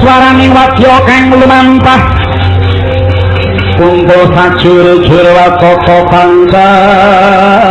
swaraning wadya kang lumampah Kuntul sajur-jur wataka pancaro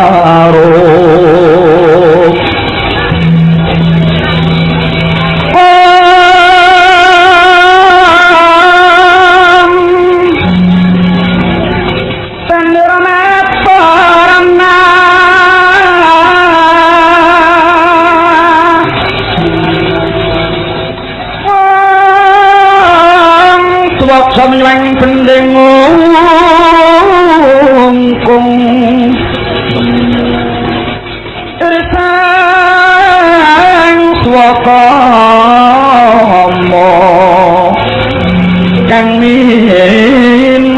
Samyang pending ngungkung Irisang swaka mo Kang minangka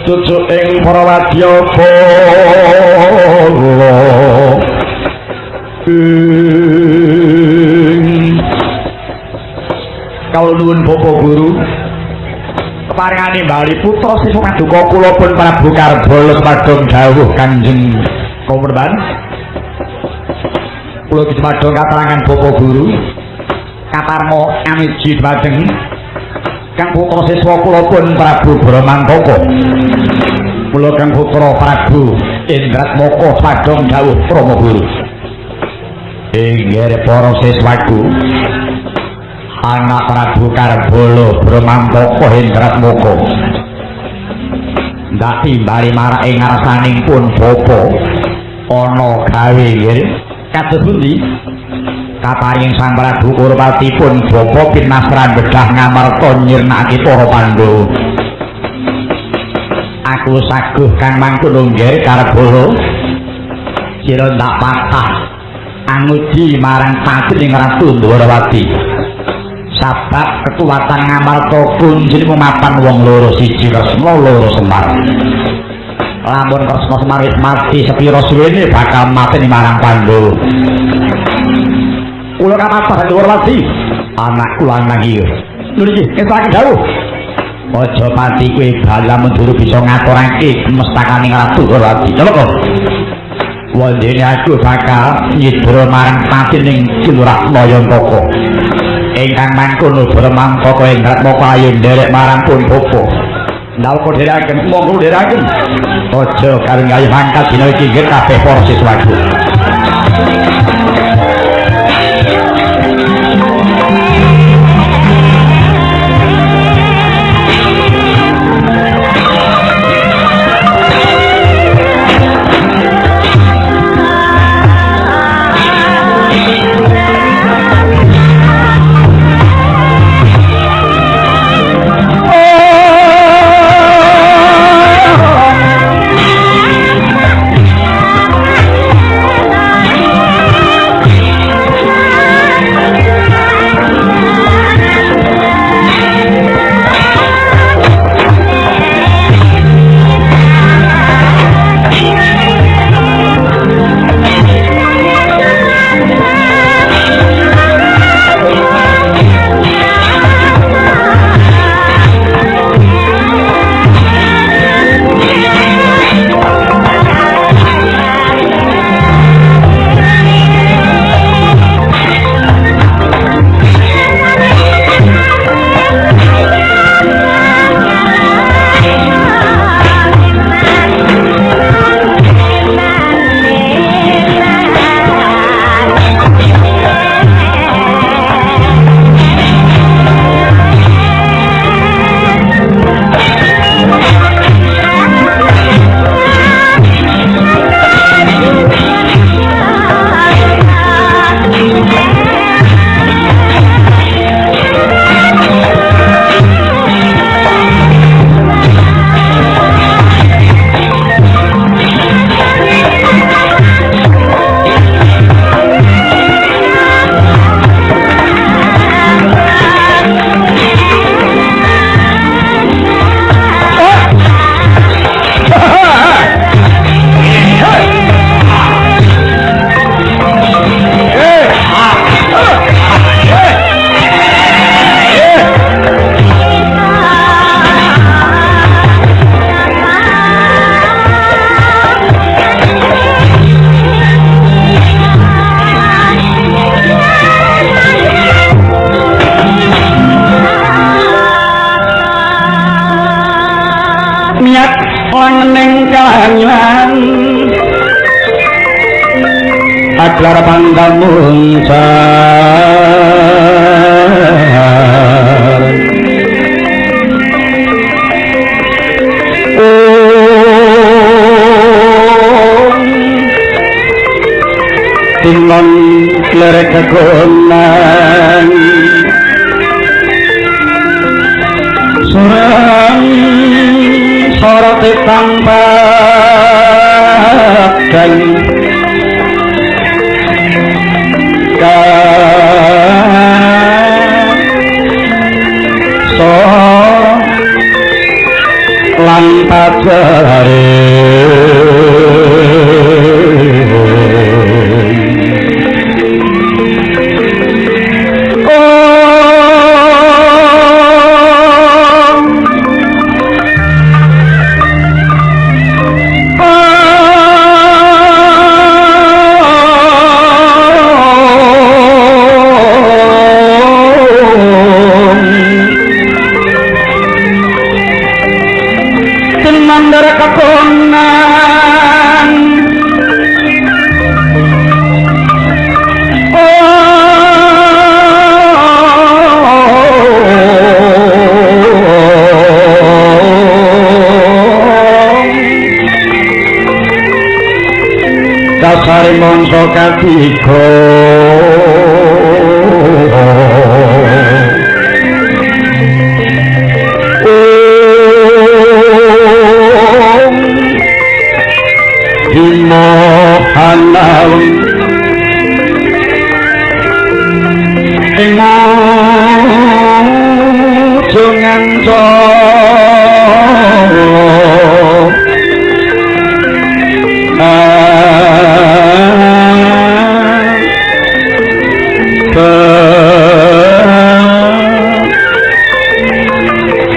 Cucuk ing para wadya bala kalau nuwun Bapak Guru keparengane bali putra sing paduka kula pun Prabu Karbala sepadhong dawuh Kanjeng Komerban kula dipadhong katerangan Bapak Guru katarma amiji dhateng kang putra siswa kula pun Prabu Bramantaka kula kang putra Prabu Indratmaka sepadhong dawuh Rama Guru inggih para siswaku anak Prabu Karbala Bramantaka Indratmaka ndak timbali marak ing ngarsaning pun bapa ana gawe nggih kados pundi kaparing Sang Prabu Kurwati pun bapa pinasran bedah ngamarta nyirnakake para Pandhawa aku saguh kang mangkono nggih Karbala sira ndak patah anguji marang patih ing Ratu Ndwarawati sabab kekuatan ngamarta kunjine mapan wong loro siji Kresna loro Semar lamun Kresna Semar wis mati sepira suwene bakal mati marang Pandhawa kula kapatah Ndwarawati anak kula nang iki lho iki kesake dawuh aja pati kowe bala menduru bisa ngaturake mestakaning Ratu Ndwarawati lho kok wandene aku bakal nyidra marang pati ning Kilurah Nayantaka ingkang mangkono Bramantaka Indratmaka ayo nderek marang pun bapa nalika dherekaken monggo dherekaken aja karo gawe mangkat dina iki nggih kabeh para siswaku gelar pangkamuncar timbang lerek kegonan surang soroti tampakan so lantas dasare mangsa katiga Himmohanam Jungan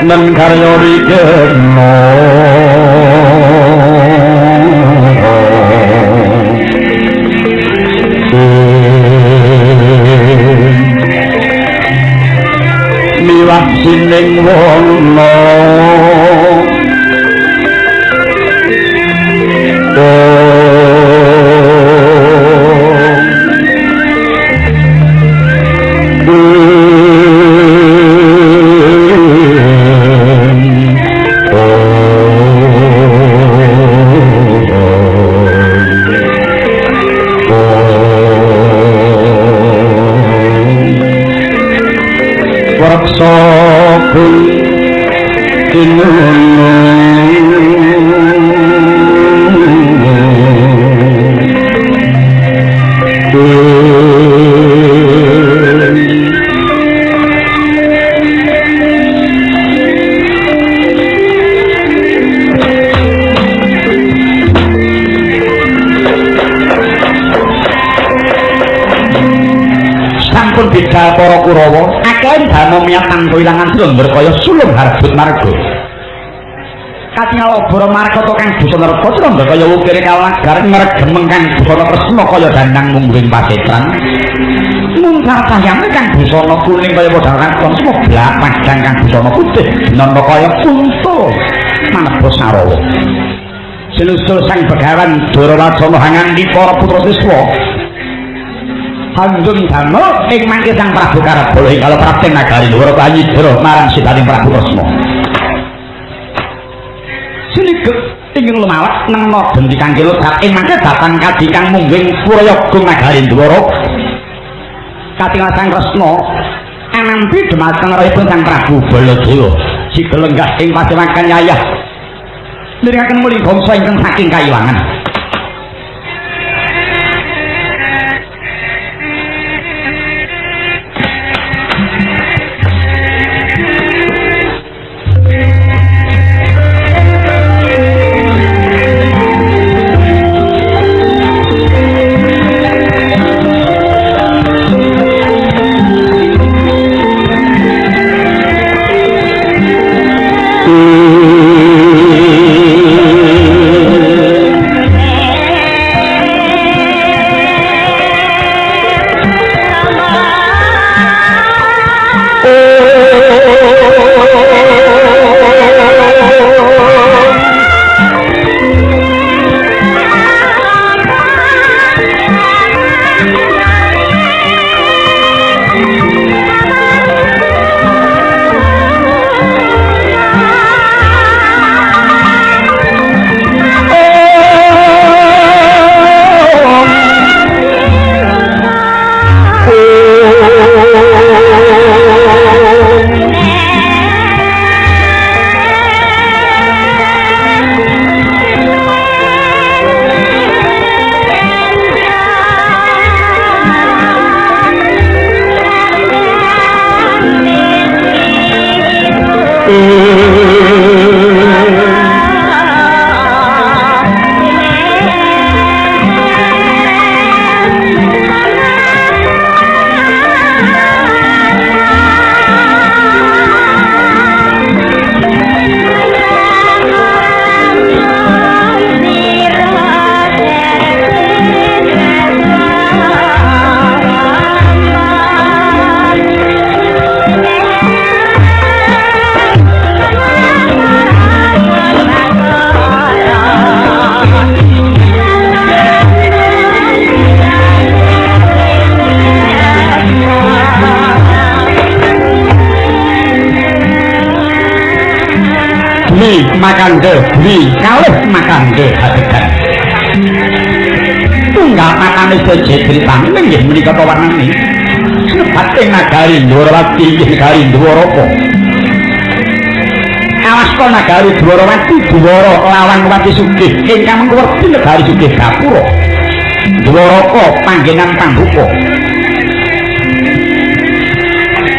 men karya rikena miwah sining wana para Kurawa akeh dana miyat tanpa ilangan slender kaya sulung harbut marga katingal oboro markata kang busana reka slender kaya wukire kalagar ngregemeng kang busana kresna kaya dandang mungguing pasetran mungkar cahyane kang busana kuning kaya wedang raton semoblah padang kang busana putih nana kaya kuntul manebos Sarawa sinusul sang begawan Durawacana hangandi para putra siswa Handung Dama ing mangke Sang Prabu Karabala ing kala prapting nagari Ndara Kanyidra marang sitaning Prabu Kresna. Sinigek ingkang lumawat nemna bendi kang kelot ing mangke datang kadi kang mungging Purayagung nagari Ndara. Katingal Sang Kresna anampi dhumateng rahipun Sang Prabu Baladewa sigelenggah ing pacewakan yayah. Mirengaken muli bangsa ingkang saking Kayuwangan. makande beli kalih makande hadegan tunggal makane seje critane nggih menika warnane sebat ing nagari Dwarawati inggih nagari Dwaraka awaska nagari Dwarawati Dwara lawan Wati Sugih ingkang werti nagari Sugih Gapura Dwaraka panggenan pambuka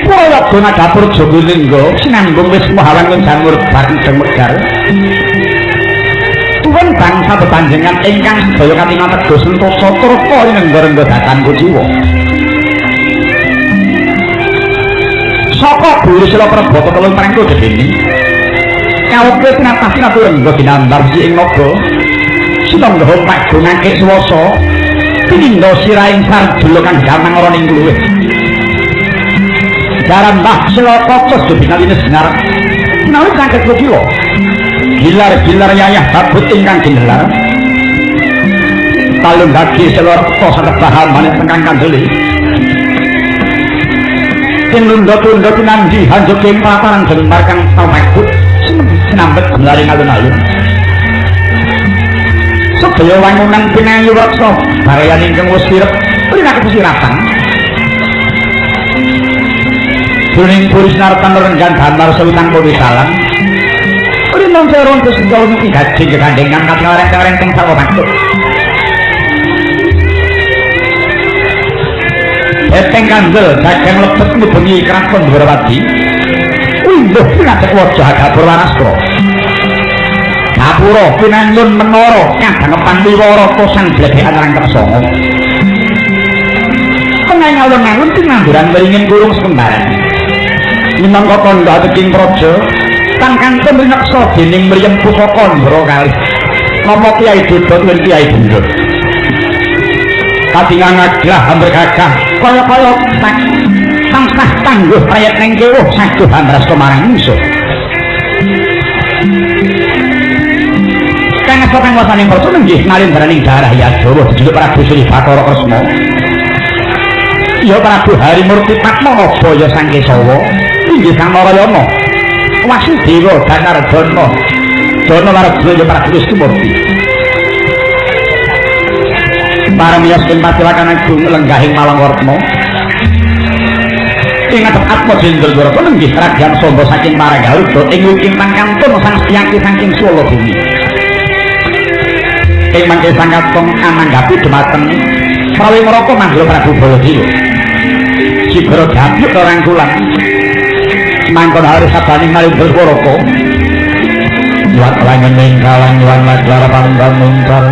Purwadana dapur Jogolingga sinambung wis mahalangun janur bareng Megar tuwun bangsa bepanjenengan ingkang sedaya katingal tegas sentosa turpa nenggo-nenggo datan kuciwa saka Guru Sila Prabata telung prengko gedene kawuke tinatasi naturengga ginambar si ing naga sinangga pak gunake swasa pinindo siraing sardula kang gamang ora ning luwih jaran Mbah Sila Kocos dibinaline senar menawi sangket kula gilar-gilar yayah babut ingkang ginelar talung dadi Sila Rekta saged paham maneh tengkang kandhele sing lundha-lundha pinandi hanjuk ing pataran Jembar kang pamekut sinambet gelare alun-alun sedaya wangunan pinayu reksa barayan ingkang wis sirep rinake sirapan Juning puris naratan renggan damar sewitang puwisalan Rinong seron terus kalau mungkin gaji kegandengan kati orang-orang sawo maksud Eteng kandel dagang lebet nubengi keraton Dwarawati Windhuh pinacek wajah Gapura Wanaskara Gapura pinanjun menara kadhangepan wiwara kosan bledekan rangkep songo Pengai ngalun-ngalun tinanduran beringin kurung sekembaran minangka kandha teking praja kang kantun rineksa dening mriyem pusaka ndara kalih napa Kyai Dodot lan Kyai Bendut katingan aglah hampir gagah kaya-kaya tansah tangguh prayat ning kewuh saguh hambrasta marang musuh kang asa panguwasaning praja nggih nalindraning darah Yadawa dijuluk Prabu Sri Bathara Kresna ya Prabu Harimurti Padma Baya Sang Kesawa inggih Sang Narayana Wasudewa Danardana Dana Warjana Prabu Wisnumurti paramiyos ing Patilakan Agung lenggahing Malangwarna ing ngadhep Atma Jendra Dwaraka nenggih krajan Samba saking Maragaruda ing wiking pangkantun sang Setyaki saking Swala Bumi ing mangke sang katong ananggapi dhumateng prawi ngraka manggala Prabu Baladewa Sigara gabyuk rangkulan mangkon harus sabaning malih Dwaraka Wat langening kalang lan ladar panggang muntar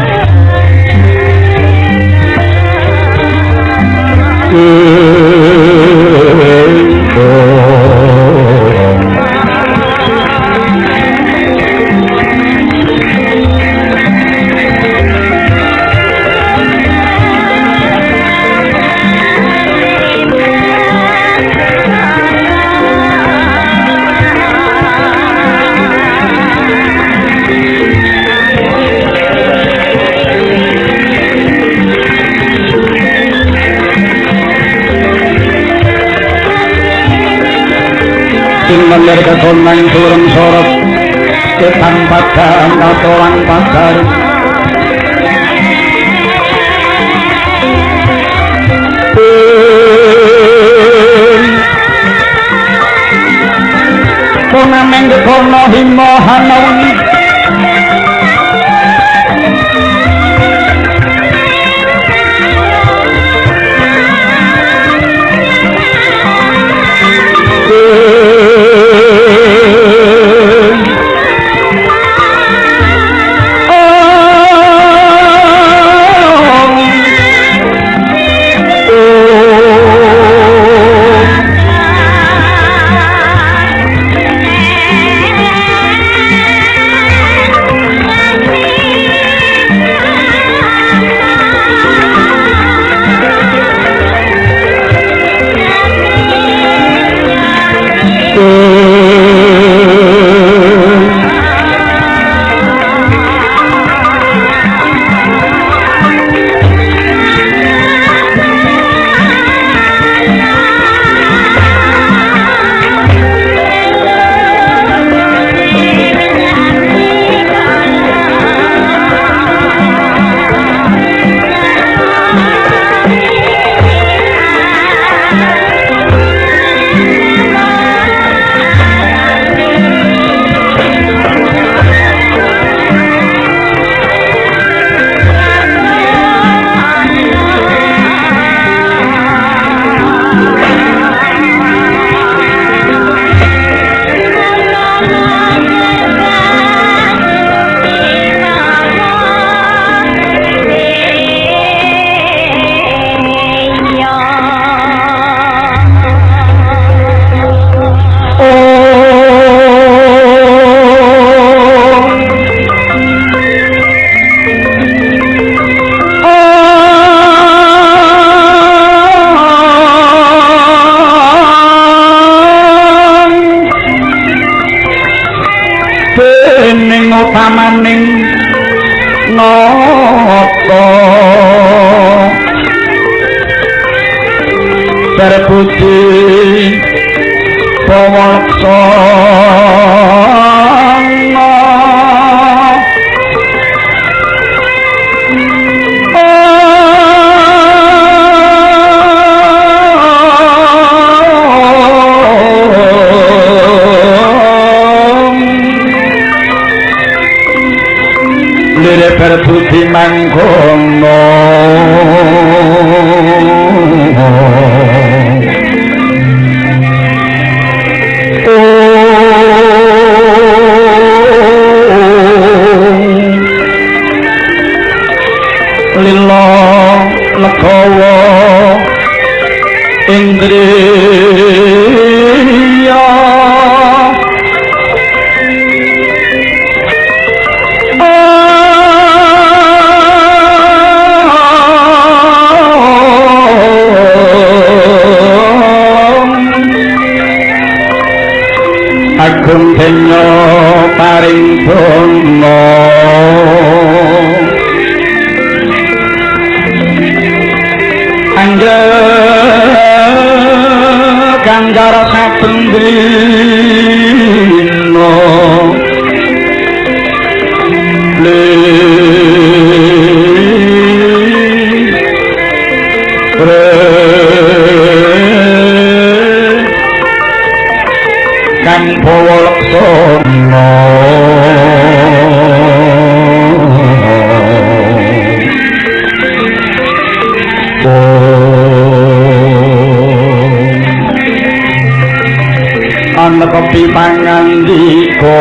Mandir ketonang turun sorot Ketang padang katoran pagar Konameng kekono himo hanawi Budi Pawaksana lire berbudi mangkono lilo legawa indriya agung denya paring dono Ganjar saben dina kang Pawaksana ana kepi pangandika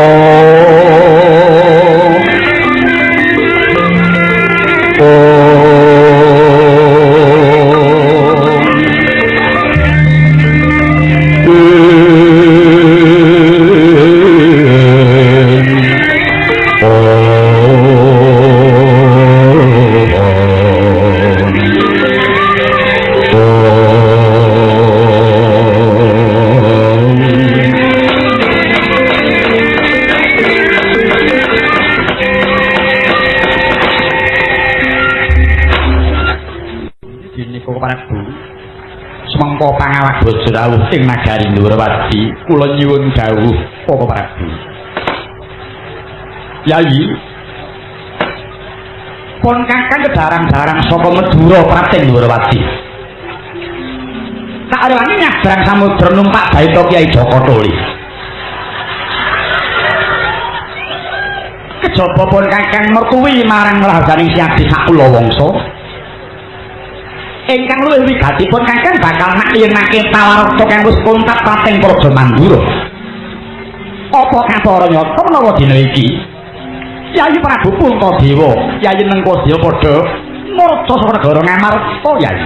semengko pangawak bojo rawuh ing nagari Ndhurawati kula nyuwun dawuh Para Prabu Yayi pun kakang kedarang-darang saka Madura prating Ndhurawati tak rewangi nyabrang samudra numpak baita Kyai Jaka Toli kejaba pun kakang mertuwi marang rahasaning Siadi sakula wangsa ingkang luwih wigatipun kakang bakal nak yen makin tawarta kang wis kontak pating Praja Mandura. Apa kapara nyata menawa dina iki Yayi Prabu Puntadewa, Yayi Nengkodewa padha marca saka negara Ngamarta Yayi.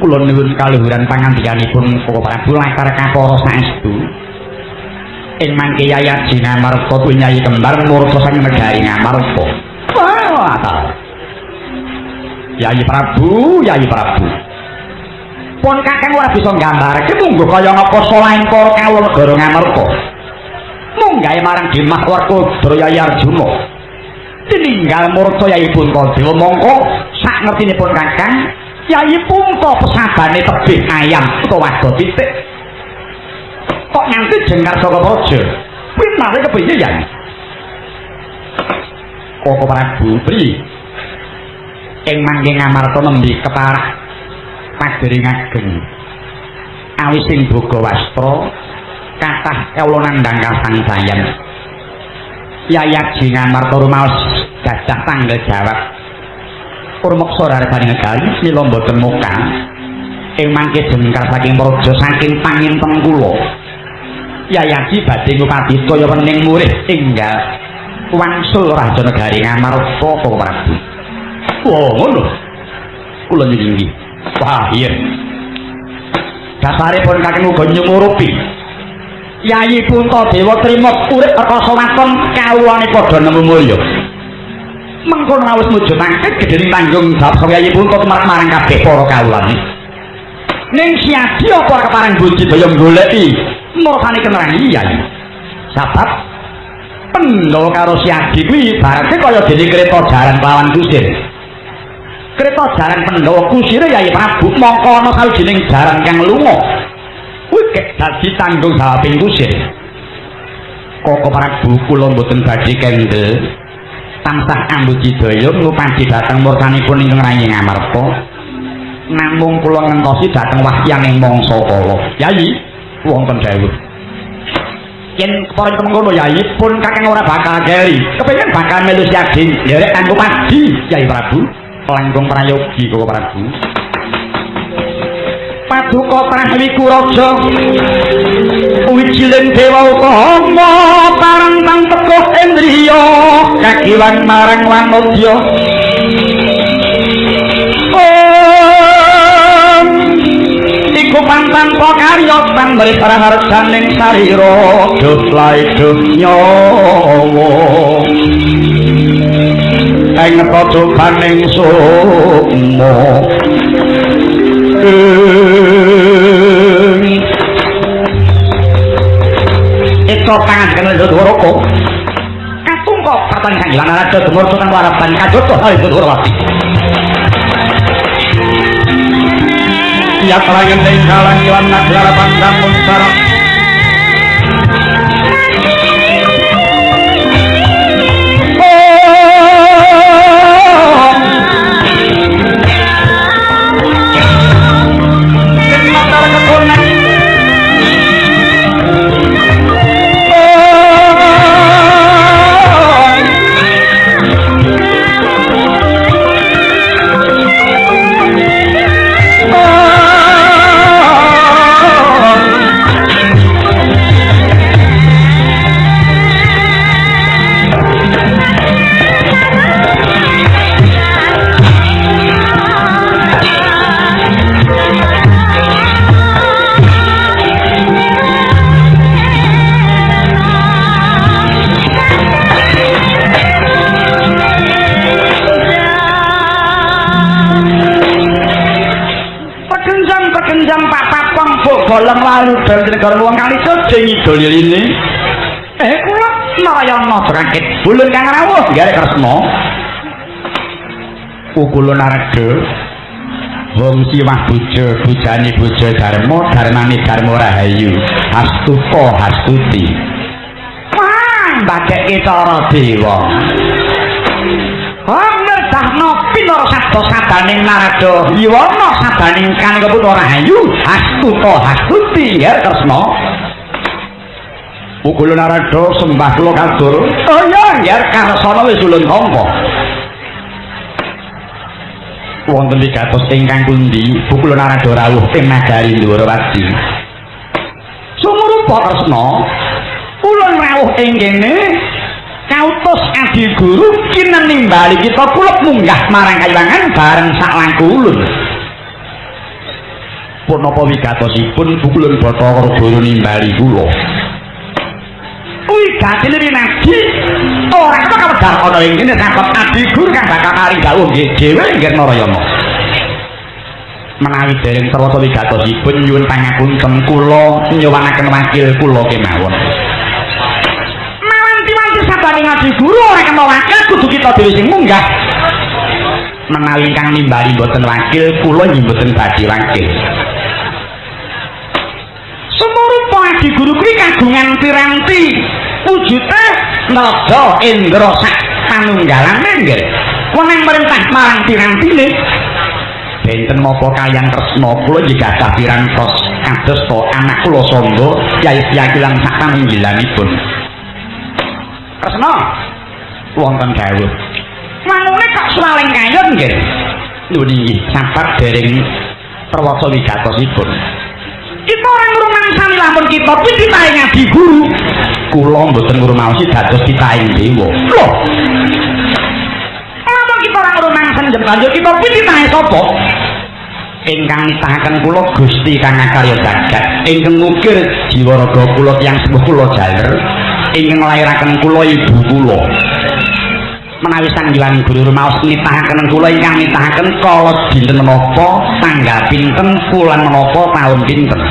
Kula nuwun kaluhuran pangandikanipun Para Prabu lakar kapara saestu. Ing mangke Yayi Aji Ngamarta kuwi Yayi kembar murca saking negari Ngamarta. Wah, Yayi Prabu pun kakang ora bisa nggambarake munggo kaya ngapa solaing para kawula negara Ngamarta munggahe marang Dimah Werkudara Yayi Arjuna tininggal murca Yayi Puntadewa mongko sak ngertinipun kakang Yayi Punta pesabane tebih ayam utawa wado titik kok nganti jengkar saka praja kuwi mawe kepiye Yayi Para Prabu pri ing mangke Ngamarta nembe keparah padering ageng awis sing boga wastra kathah kawula nandhang kasangsayan Yayi Aji Ngamarta rumaos gajah tanggal jawab purmeksa rarsane negari mila mboten muka ing mangke jengkar saking praja saking panginten kula Yayi Aji badhe ngupati kaya wening murih enggal wangsul raja negari Ngamarta Para Prabu. Wah, ngono. Kula nyingi. Wah, iya. Dasaripun kakang uga nyumurupi. Yayi Puntadewa trima urip rekoso waton kawulane padha nemu mulya. Mengkono wis mujudake gedhening tanggung jawab saka Yayi Punta marang kabeh para kawulane. Ning Siadi apa kepareng budidaya goleki mursane kenerangi Yayi. Sabab Pendhawa karo Siadi kuwi ibarate kaya dene kereta jaran lawan kusir. kreta jaran Pandhawa kusire Yai Prabu mongko ana sawijining jaran kang lunga kuwi dadi tanggung jawabing kusir Koko Prabu kula mboten badhe kendel tansah ambudidaya ngupadi dhateng murkanipun ingkang Rayi Ngamarta namung kula ngentosi dhateng wahyaning mangsa kala Yai wonten dawuh yen kepara temengkono Yai pun kakang ora bakal keri kepengin bakal melu siaging nderek kanggo padi Yai Prabu langkung prayogi Koko Prabu Paduka Prawiku Raja wijiling dewa utama parentang teguh indriya kagiwan marang wanodya iku pantanpa karya pamrih praharjaning sarira doslae nyawa ing padukaning sukma Eko tangan kenal Dodoroko katungkok pertanyaan hilang ada gemur tukang warapan kajoto hal itu Dodorowati ia telah ngendeng kalang ilan nagara pandang munsarap bolong lalu dari negara luang kali saja ngidol ini kula Narayana berangkit bulun kang rawuh garek Kresna kula Narada wong siwah bojo bujane bojo Darma darmane Darma Rahayu Astuta Hastuti mbadheke cara dewa Dahno pinara sabda sadaning Narada Wiwana sadaning Kang Putra Rahayu Astuta Hastuti ya Kresna Kula Narada sembah kula kadur oh ya karsana wis ulun tampa wonten wigatos ingkang pundi kula Narada rawuh ing nagari Dwarawati sumurupa Kresna ulun rawuh ing kene kautus adi guru kinen nimbali kita kulep munggah marang kayangan bareng sak langku ulun punapa wigatosipun bukulun Bathara Guru nimbali kula wigatine winadi ora kok kawedar ana ing kene sakit adi guru kang bakal kari dawuh nggih dhewe nggih Narayana menawi dereng sarwata wigatosipun nyuwun pangapunten kula nyuwunaken wakil kula kemawon sabaning adi guru ora kena wakil kudu kita dhewe sing munggah menawi kang nimbali mboten wakil kula nggih mboten badhe wakil sumurupa adi guru kuwi kagungan piranti wujude nada indra sak panunggalane nggih wenang merintah marang pirantine benten napa kaliyan Kresna kula nggih gadah pirantos kados to anak kula Sangga Kyai Siyakilan sak paninggilanipun Kresna wonten dawuh mangune kok swaling kayon nggih lho niki sabar dereng perwasa wigatosipun kita ora ngrumangsani lamun kita kuwi titahe ngadi guru kula mboten ngrumaosi dados titahe dewa lho lamun kita ora ngrumangsani banjur kita kuwi titahe sapa ingkang nitahaken kula Gusti Kang Akarya Jagat ingkang ngukir jiwa raga kula tiyang sepuh kula jaler ingkang nglairaken kula ibu kula menawi sang Hyang Guru rumaos nitahaken kula ingkang nitahaken kala dinten menapa tanggal pinten wulan menapa taun pinten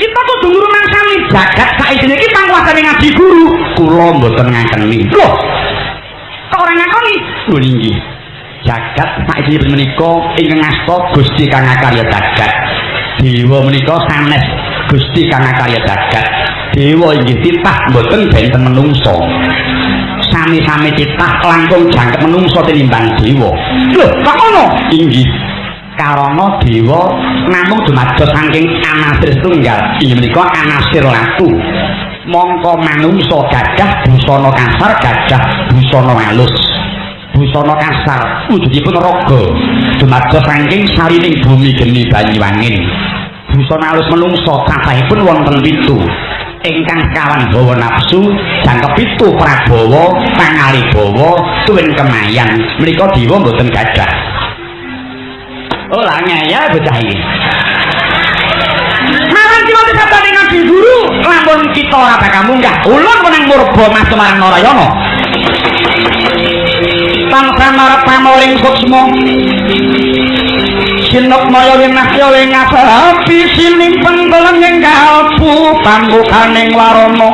kita kudu ngrumangsani jagat saiki iki pangwasane Ngadi Guru kula mboten ngakeni lho kok ora ngakoni lho nggih jagat saiki menika ingkang asta Gusti kang akarya jagat dewa menika sanes Gusti kang akarya jagat dewa inggih titah mboten benten menungso sami-sami titah langkung jangkep menungso tinimbang dewa lho kok ngono inggih karana dewa namung dumados saking anasir tunggal inggih menika anasir latu mongko manungsa gadah busana kasar gadah busana halus busana kasar wujudipun raga dumados saking sarining bumi geni Banyuwangin busana halus menungsa cacahipun wonten 7 ingkang kawan bawa nafsu jangkep 7 Prabawa Pangalibawa tuwin kemayan menika dewa mboten gadah oh lah ngaya bocah iki marang kita sabda dengan guru lampun kita ora bakal munggah ulun menang murba mas marang Narayana tansah marep pamoring suksma sinop maya winasya ing asapi sinimpen keleng ing kalbu pambukaning warana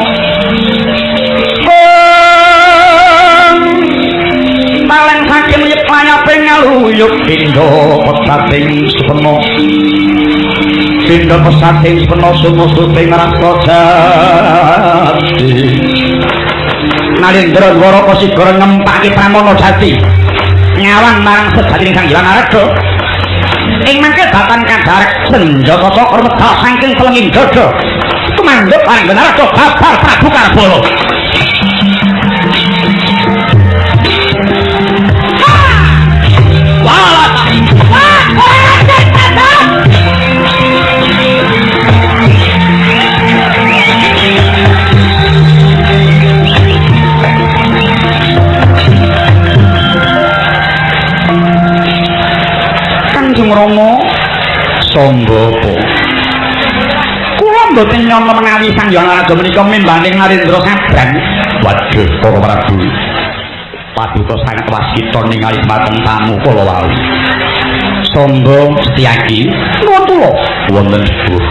paling saking yep layaping ngaluyuk pindha pesating supena pindha pesating supena sumusuting rasa jati Nalendra Dwara Kasigara ngempake pramana jati nyawang marang sejatining Sang Hyang Araga ing mangke batan kadharek senjata cakra medal saking telenging dada tumandhep paring Araga babar Prabu Karbala Kanjeng Rama sangga apa kula mboten nyono menawi Sang Hyang Araga menika mimbaning Narendra Sabrang waduh para Prabu paduka sang wasita ningali mateng tamu kala wau sangga Setyaki nuwun kula wonten sepuh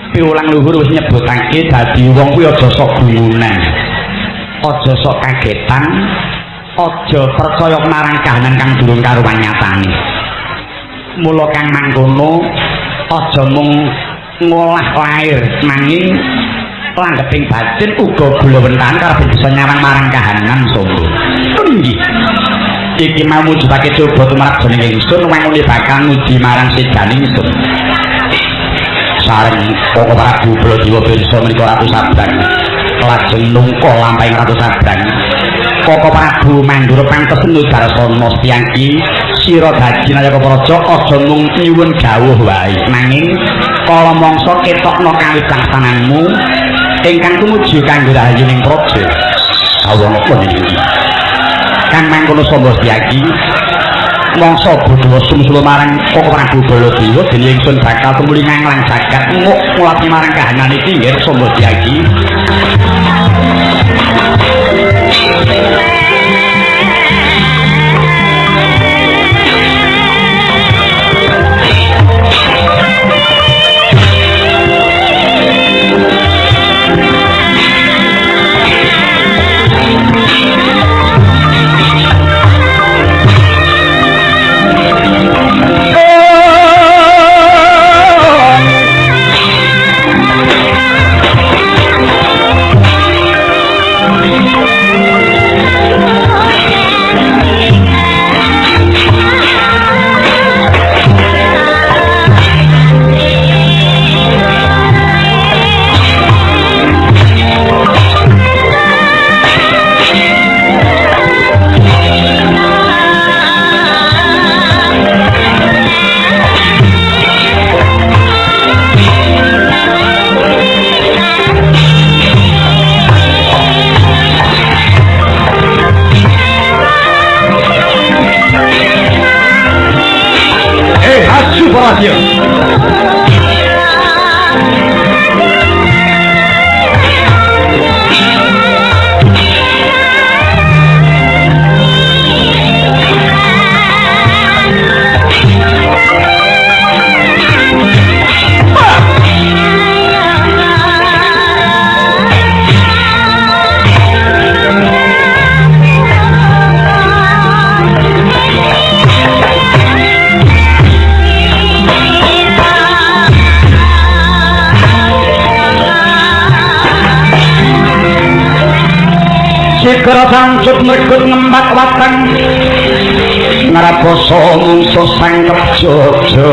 piwulang luhur wis nyebutake dadi wong kuwi aja sok gumunan aja sok kagetan aja percaya marang kahanan kang durung karuwan nyatane mula kang mangkono aja mung ngolah lair nanging langgeping batin uga gulawentahan karep bisa nyawang marang kahanan sangga nggih iki mau mujudake coba tumrap jeneng ingsun wangune bakal nguji marang sidaning ingsun sareng Koko Prabu Baladewa Pirsa menika Ratu Sabrang lajeng nungka lampahing Ratu Sabrang Koko Prabu Mandura pantes nudarsana Setyaki sira dadi nayaka praja aja mung nyuwun dawuh wae nanging kala mangsa ketokno kawicaksananmu ingkang tumuju kanggo rahayuning praja kawula napa niki kang mangkono samba Setyaki mangsa bodho sumsula marang Koko Prabu Baladewa dene ingsun bakal tumuli nganglang jagat nguk ngulati marang kahanan iki nggih samba Setyaki segera sangcut mregut ngembak watang ngaraposo mungsuh sangkep jojo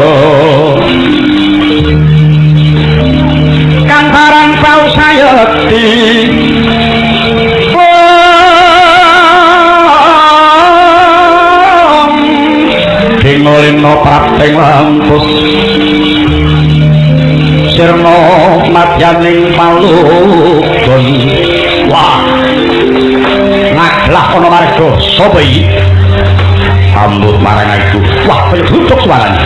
kantaran pausayati Dingolino prapting lampus sirna madyaning palugon wah ngaglah ana marga sapa iki sambut marang aku wah penyucuk suarane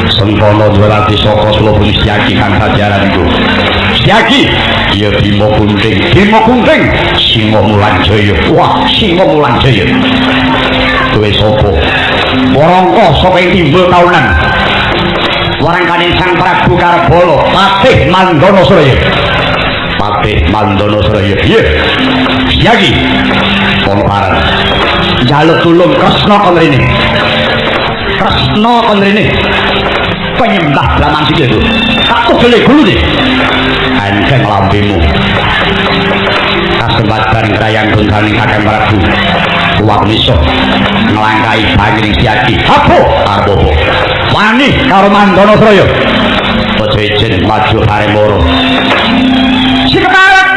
sengkono durati saka Sulapuni Siagi kang sajaran iku Siagi ya Bima Kunting Singa Mulan Jaya wah Singa Mulan Jaya kowe sapa warangka saka ing timbul kaunan warangkaning Sang Prabu Karbala Patih Mandana Suraya iya Siagi kono parang njaluk tulung Kresna Kandrene penyembah Braman sikil itu tak tugele gulune anjeng lambemu kasempatan krayang tunggaling Kakang Prabu kuwak misuk nglangkai banging Siagi apa arep wani karo Mandana Suraya aja ijen maju haremoro sikeparep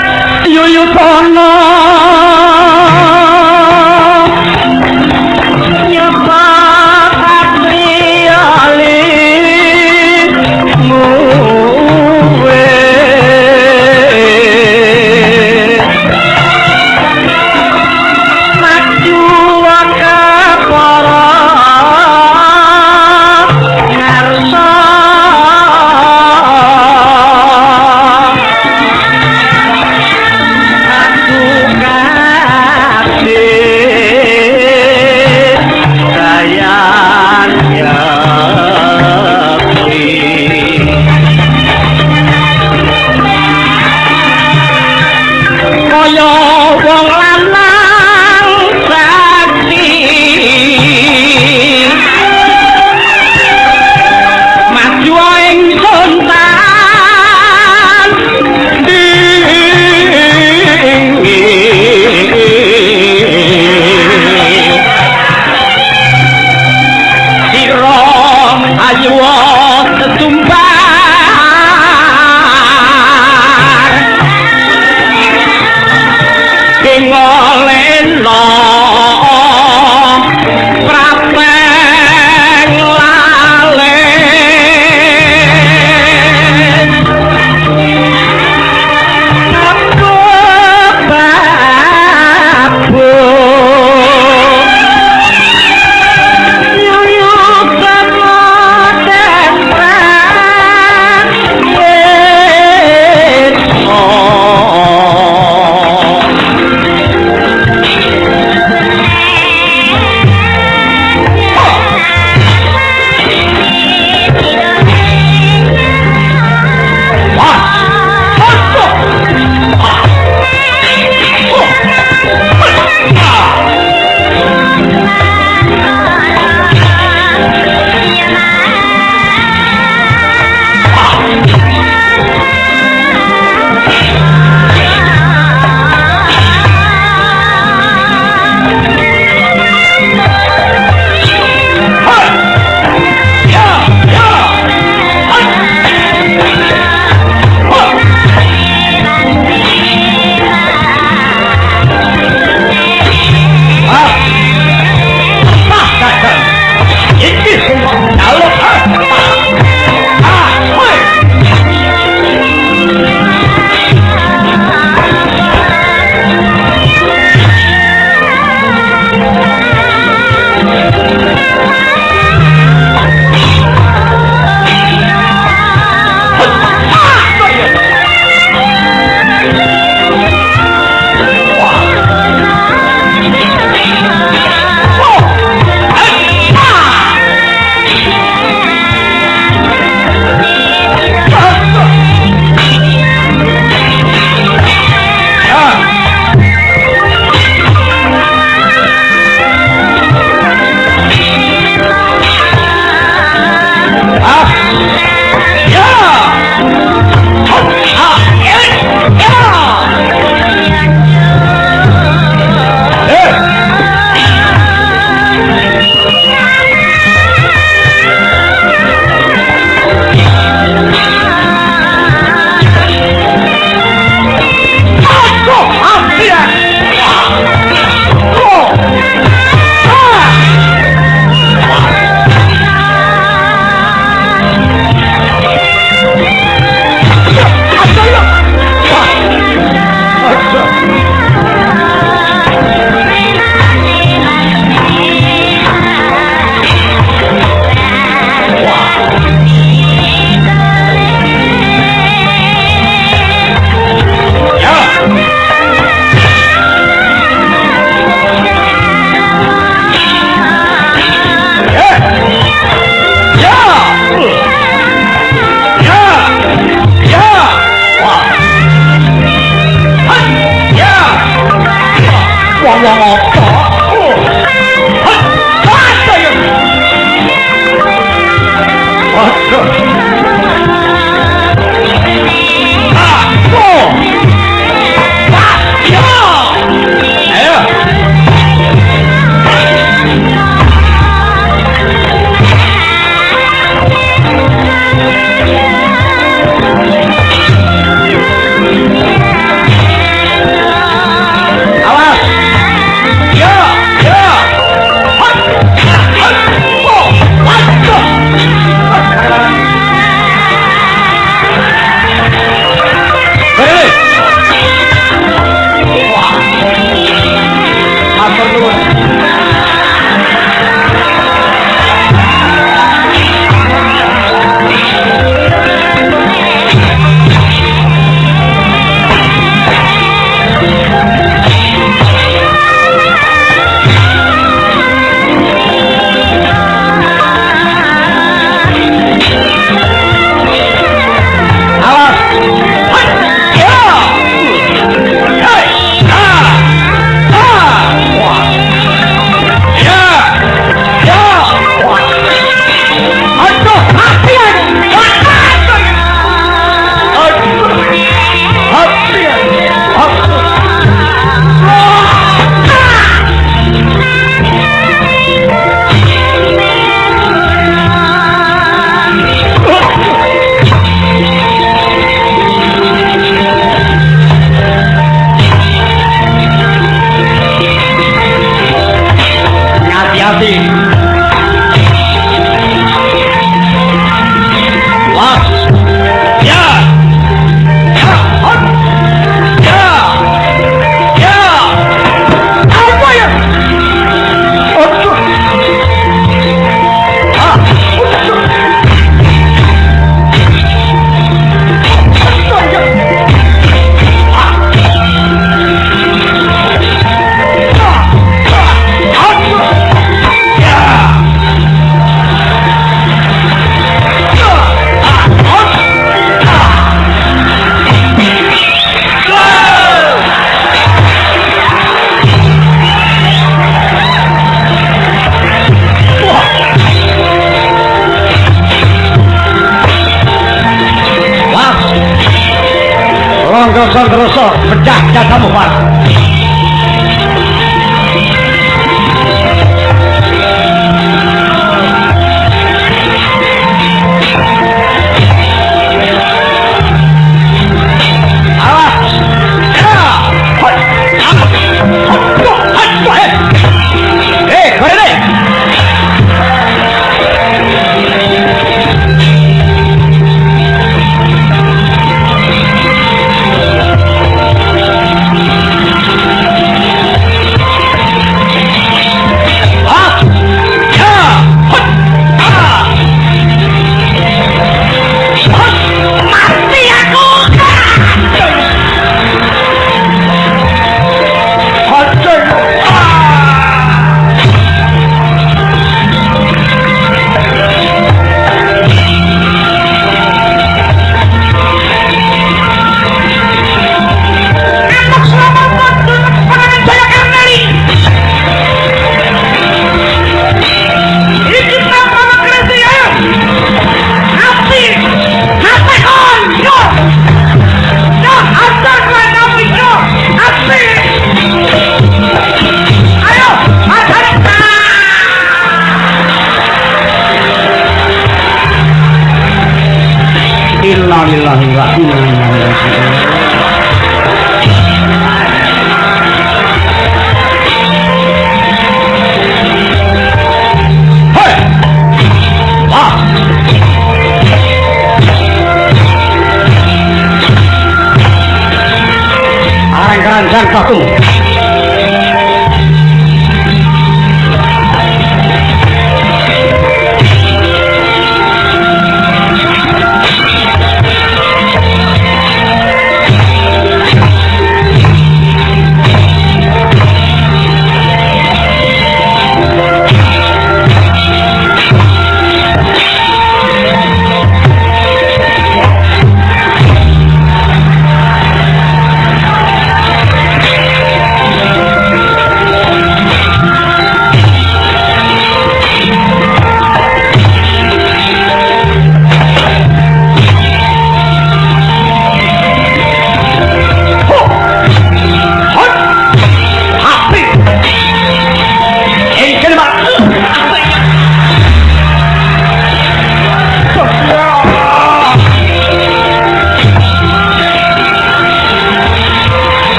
yuyutana wong apa?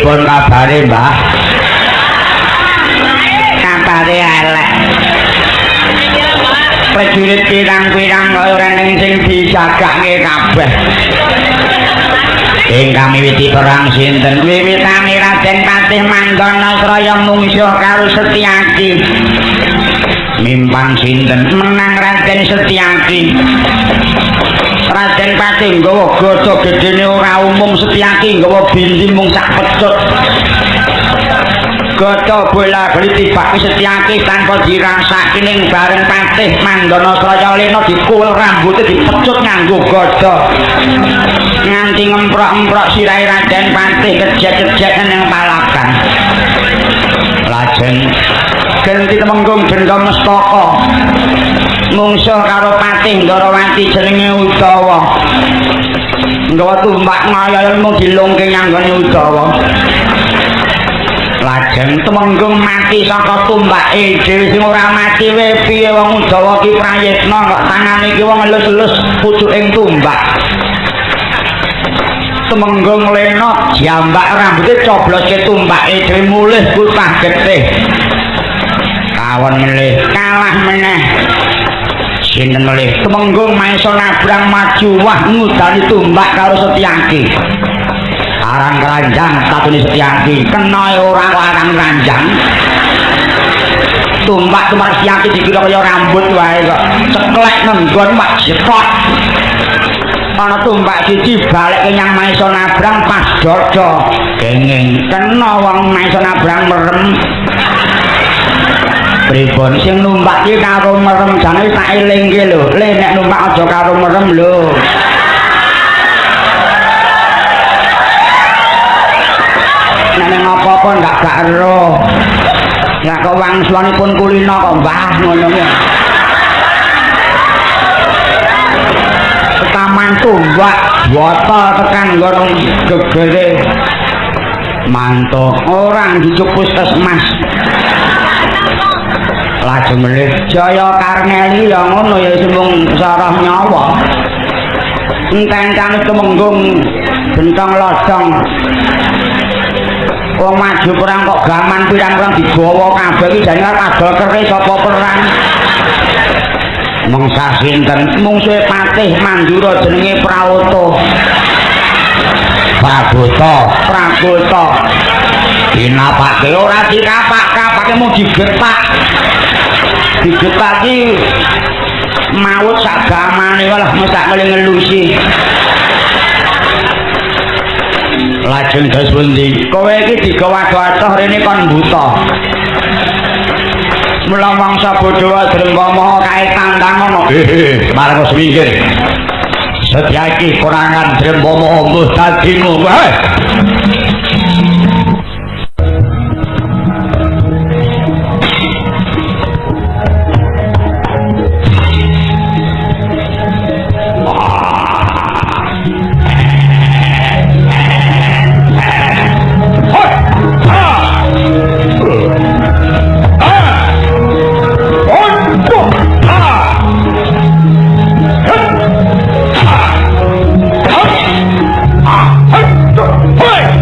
pripun kabare, Mbah? Kabare elek. Prajurit pirang-pirang kaya reneng sing dijagake kabeh. Ingkang miwiti perang sinten? Wiwitane Raden Patih Mandanasraya mungsuh karo Setyaki. Mimpang sinten? Menang Raden Setyaki. Raden Patih nggawa gada gedene ora umum, Setyaki nggawa binti mung sak pecut. Gada bola-bali tibake Setyaki tanpa dirasake ning bareng Patih Mandanasraya lena dikuwel rambute dipecut nganggo gada. Nganti ngemprok-emprok sirahe Raden Patih kejet-kejet ning palakan. Lajeng ganti temenggung Denda Mestaka. Mungsuh karo Patih Ndarawati jenenge Udawa. Nggawa tumbak ngayal mung dilungking anggone Udawa. Lajeng temenggung mati saka tumbake dhewe sing ora mati wae piye wong Udawa ki prayitna kok tangane ki wong elus-elus pucuking tumbak. Temenggung lenot jambak rambute cobloske tumbake dhewe mulih kutah getih. Kawon melih kalah meneh. Sinten melih Temenggung Maesa Nabrang maju wah ngudani tumbak karo Setyaki. Arang keranjang tatune Setyaki kena ora arang ranjang. Tumbak Setyaki dikira kaya rambut wae kok ceklek nenggon mak jepot. Ana tumbak siji balik kenyang Maesa Nabrang pas dada kenging kena wong Maesa Nabrang merem. Pripun sing numpak ki karo merem jane tak elingke lho. Le nek numpak aja karo merem lho. Nek apa-apa ndak gak ero. Ya kok wangsulanipun kulino kok Mbah ngono ki. Taman tumbak botol tekan nggon gegere. Mantuk orang dijuk puskesmas. Lajeng melih Jaya Karneli ya ngono ya sembung sarah nyawa. Enten-enten Temenggung bentong lodong. Wong maju perang kok gaman pirang-pirang digawa kabeh iki jane adol keris apa perang. Mung sasinten mungsuhe Patih Mandura jenenge Prawoto. Pragoto. Dinapake ora dikapak-kapake mung digetak. Digetaki maut sak gamane walah mesak ngelusi. Lajeng dos pundi? Kowe iki digawa-gawa rene kon buta. Mula mangsa bodho Drengkama kae tandang ngono. Marang semingkir. Setyaki korangan Drengkama mbuh dadimu wae. Hey!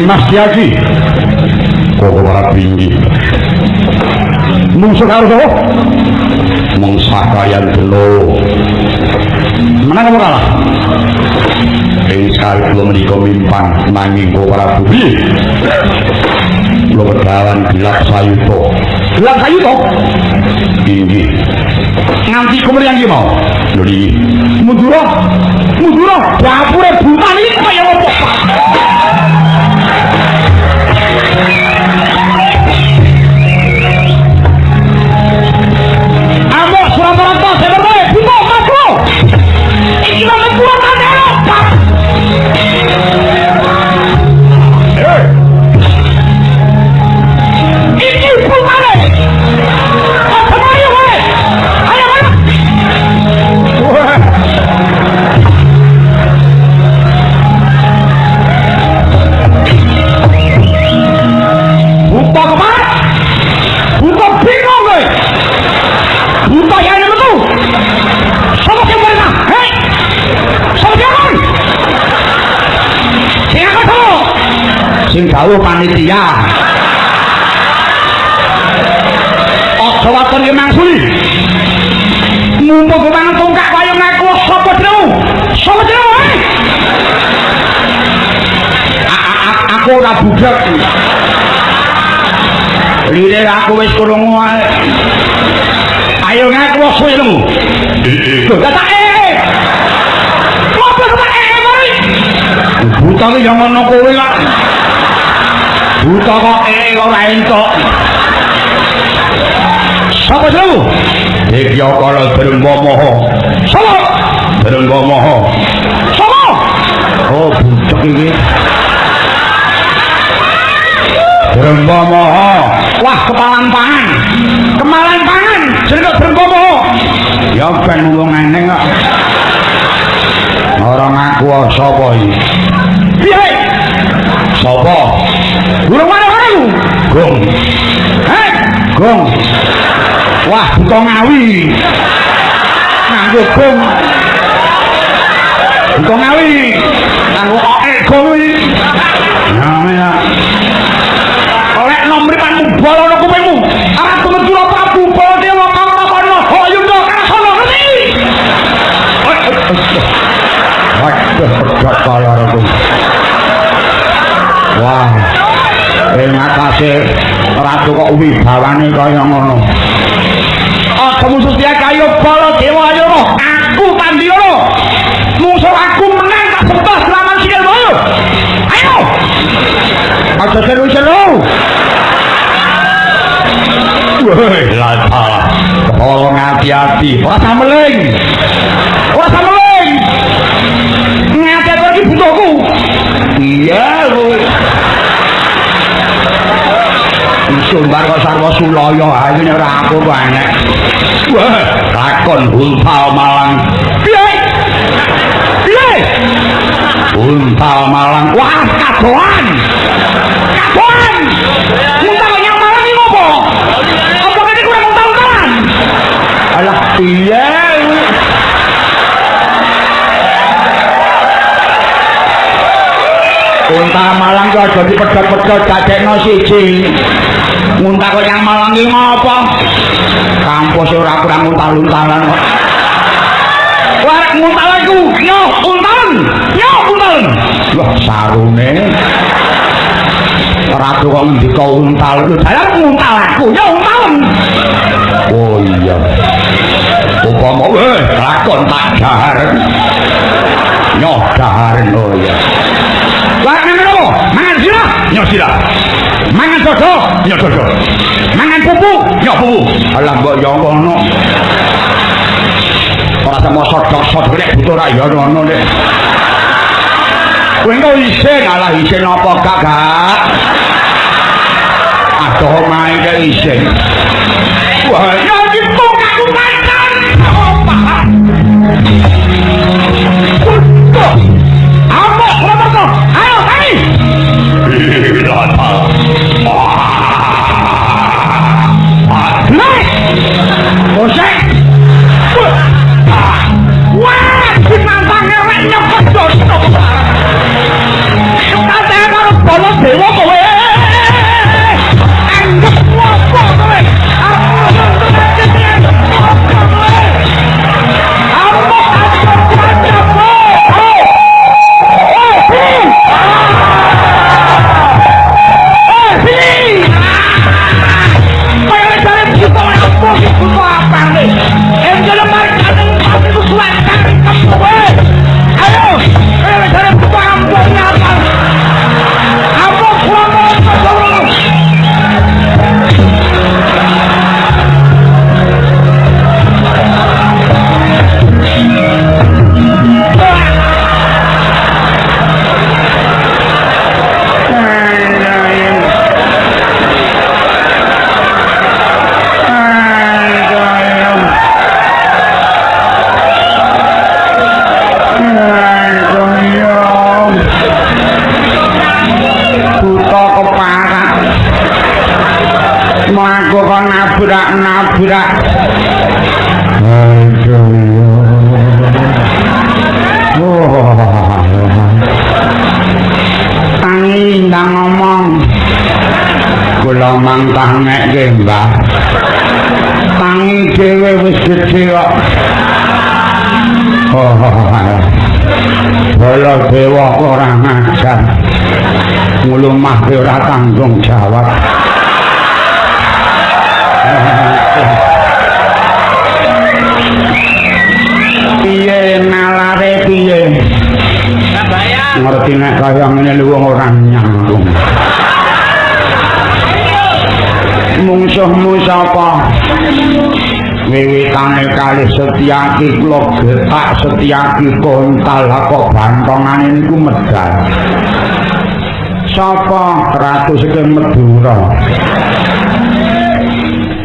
Dimas Tiaki kok para tinggi mungsuh karo sapa mengsakayan delo menang apa kalah sekali kula menika mimpang nanging kok para budi kula kedawan gelap sayuta inggih nganti kemudian iki mau lho iki mundura dapure butan iki kaya opo amok surat-surat sebenarnya buta makro iki lho pulang kandelo Pak iki putane apa ayo wae ayo buta kemana buta bingung gue buta yang ini betul sama yang mana hei sama yang siapa kamu sing gawe panitia ojo waton ki mangsuli mumpung kemana tongkak wayang aku sapa jenengmu aku ora budak lire aku wis krungu ae ayo ngaku suwemu lho tak ngopo kok mari buta ki yang ngono kowe kok buta kok ora entuk sapa jenengmu iki kala Drenggomaha sapa Drenggomaha sapa oh bucek iki Drenggomaha wah kemalan pangan jenenge Drenggomaha ya ben wong eneng kok ora ngaku sapa iki piye sapa burung mana gong gong wah buta ngawi nganggo gong buta ngawi nganggo gong iki ya oleh nomripanmu bolono kupingmu arep metu Prabu Baladewa kang rokono Hayuda kasono ngerti waduh pegat kaya aku wah ngatasé ratu kok wibawane kaya ngono aja musuh dia kaya Baladewa ayo aku Pandiyana musuh aku menang tak sembah selaman sikil ayo ayo aja seru-seru woi lata tolong hati-hati ora sameling ngati lagi butuhku iya lho sumbar kok sarwa sulaya ae ora aku kok enek wah lakon Buntal Malang piye Buntal Malang wah kadoan Buntal yang Malang iki ngopo apa kene kuwi Buntal-Buntalan alah piye Buntal Malang kok aja dipedhot-pedhot dadekno siji Muntak kok yang Malang iki ngopo kampus ora kurang untal-untalan kok warek muntalan iku yo untalan wah sarune ratu kok ngendika untal lho dalan untal aku yo untalan oh iya upama lakon tak dahar nyoh dahar oh iya lak ngono mangan sira nyoh sira mangan dodo nyoh dodo mangan pupu nyoh pupu alah mbok yo ngono ora sama sodok-sodok nek butuh ra ya ngono nek kowe engko isin alah isin apa gak adoh mae ke isin wah ya gitu aku mantan apa amok kelompokku ayo kami lata naik bosek wah sinantang ngerek nyepet dosa kata karo bolos dewa kok. Bala dewa ora ngajar. Ngulumah ora tanggung jawab. Piye nalare piye? Ngerti nek kaya ngene wong ora nyambung. Mungsuhmu sapa? Wiwitane kalih Setyaki kula getak Setyaki kontal kok bantongane niku medal. Sapa Ratu saking Madura?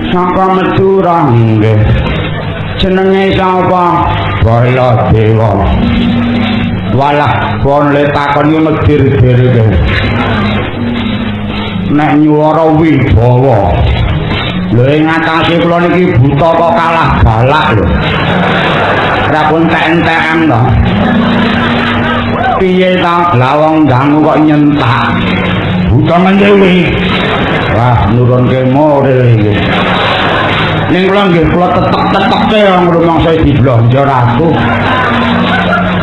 Saka Madura nggih. Jenenge sapa? Baladewa. Walah pon le takon yo medir-dir iki. Nek nyuwara wibawa. Lho ing atase kula niki buta kok kalah galak lho. Ora pun entek-entekan to. Piye ta lawang dangu kok nyentak. Buta mendewi. Wah nurunke moral iki. Ning kula nggih kula tetek-teteke rumangsa diblonjo ratu.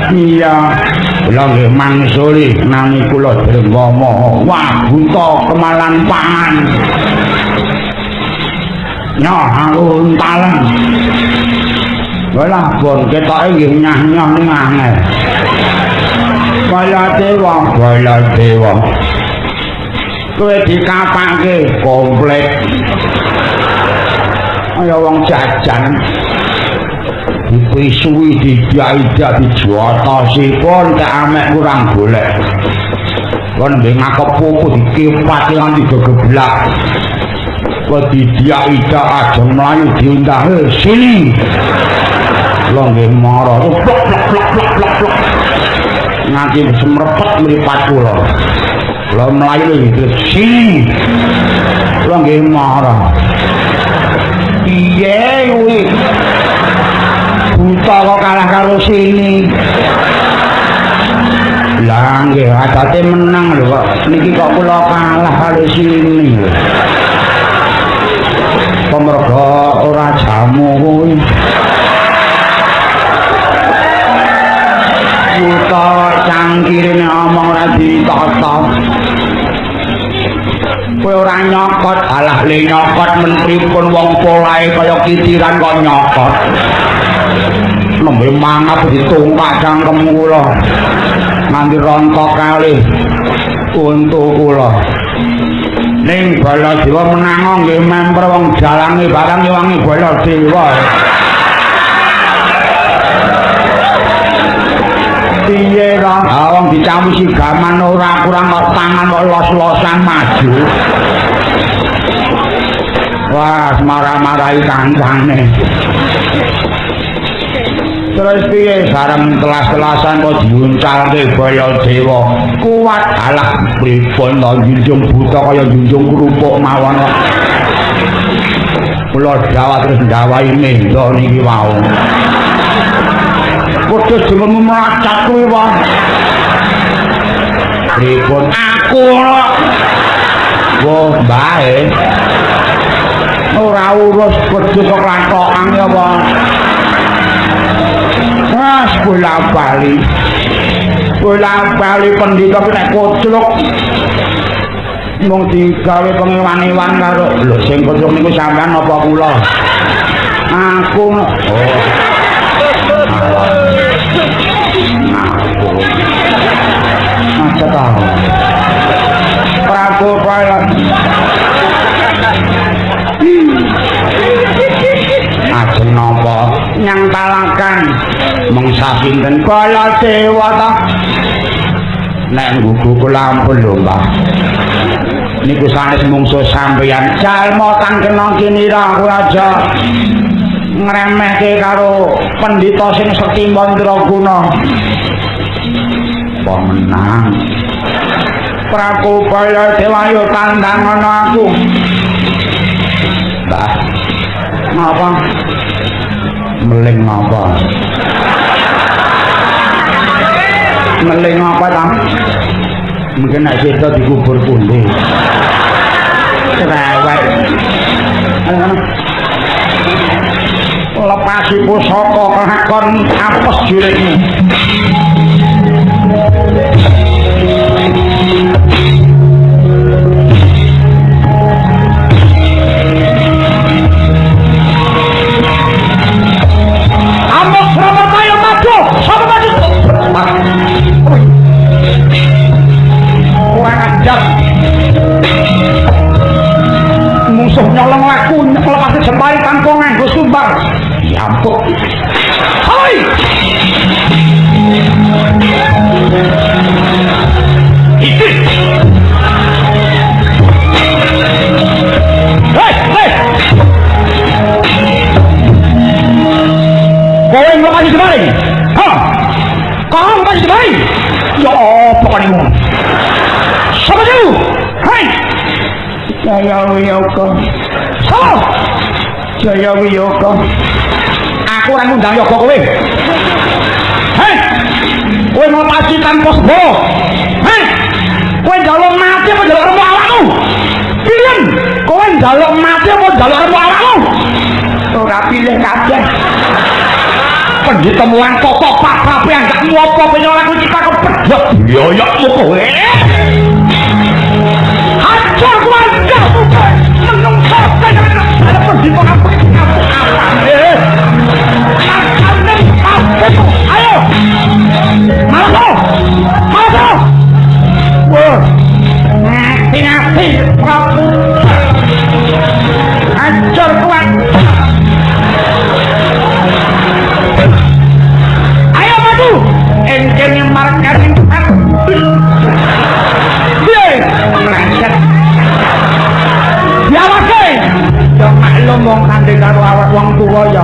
Iya, kula nggih mangsuli nami kula drengama. Wah, buta kemalan pangan. Nyoh aku untalan. Walah pun ketoke nggih nyah-nyah ning angel. Bala dewa. Kowe dikapake komplit. Kaya wong jajan. Dipisuwi dijai-jai dijotosipun tak amek kurang golek. Kon mbek ngakep pupu dikipati nganti gegeblak. Kok didiak-idak ajeng mlayu diundah sini. Lho nggih mara plok plok nganti semrepet mripat kula. Lho mlayu iki sini. Lho nggih mara. Piye kuwi? Buta kok kalah karo sini. Lah nggih adate menang lho kok niki kok kula kalah karo sini. Pemerga ora jamu kuwi. Buta cangkirine omong ora ditata. Kowe ora nyokot, alah le nyokot menpripun wong polahe kaya kitiran kok nyokot. Nembe mangap ditungpak cangkem kula. Nganti rontok kalih untu kula. Ning Baladewa menang nggih memper wong jalange barang wangi Baladewa. Piye ra wong dicamusi gaman ora kurang kok tangan kok los-losan maju. Wah, marah-marahi kancane. Terus piye sareng telas-telasan kok diuncalke Baladewa. Kuat alah pripun to junjung buta kaya junjung kerupuk mawon kok. Kula Jawa terus ndawahi mendo niki wau. Kudus jenengmu mlacat kuwi wae. Pripun aku kok. Wah, bae. Ora urus kudus kok lantokan ya apa. Mas bola-bali pendhita nek kocluk mung digawe pengewan-ewan karo lho sing kocluk niku sampean apa kula aku aku macet ta Prabu Pilot ajeng napa nyang talakan mengsa pinten Baladewa ta nek nggugu kula ampun lho Mbah niku sanes mungsuh sampeyan jalma kang kena kinira aja ngremehke karo pendhita sing sekti mandraguna apa menang Prabu Baladewa yo tandang ana aku Mbah napa meling apa meling apa ta mungkin nek kita dikubur pundi cerewet nglepasi pusaka kelakon apes jurekmu. Amok Surabaya maju, sapa maju? Kurang ajar. Musuh nyolong laku nglepasi jempari tanpa nganggo sumbar. Ya ampun. Hai! Iki. Hei, hei. Kowe nglepasi jempari? Hah? Kau nglepasi jempari? Ya apa kau ini? Siapa itu? Hai! Jaya Wiyaka. Sopo? Jaya Wiyaka. Aku ora ngundang yoga kowe. Hei! Kowe nglepasi tanpa sebab. Hei! Kowe njaluk mati apa njaluk remu awakmu? Pilih. Kowe njaluk mati apa njaluk remu awakmu? Ora pilih kabeh. Pendhita mulang pokok papape anggakmu apa penyolak cita kepedhok. Yoyokmu kowe. Hancur keluargamu kowe. Menungso kaya ada pendhita apa apane? Makane aku. Ayo. Masuk. Masuk. Wah. Ngati-ngati Prabu. Hancur keluarga. Ayo maju. Engkene markane melencet. Diawake. Ya maklum wong kandhe karo awak wong tuwa ya.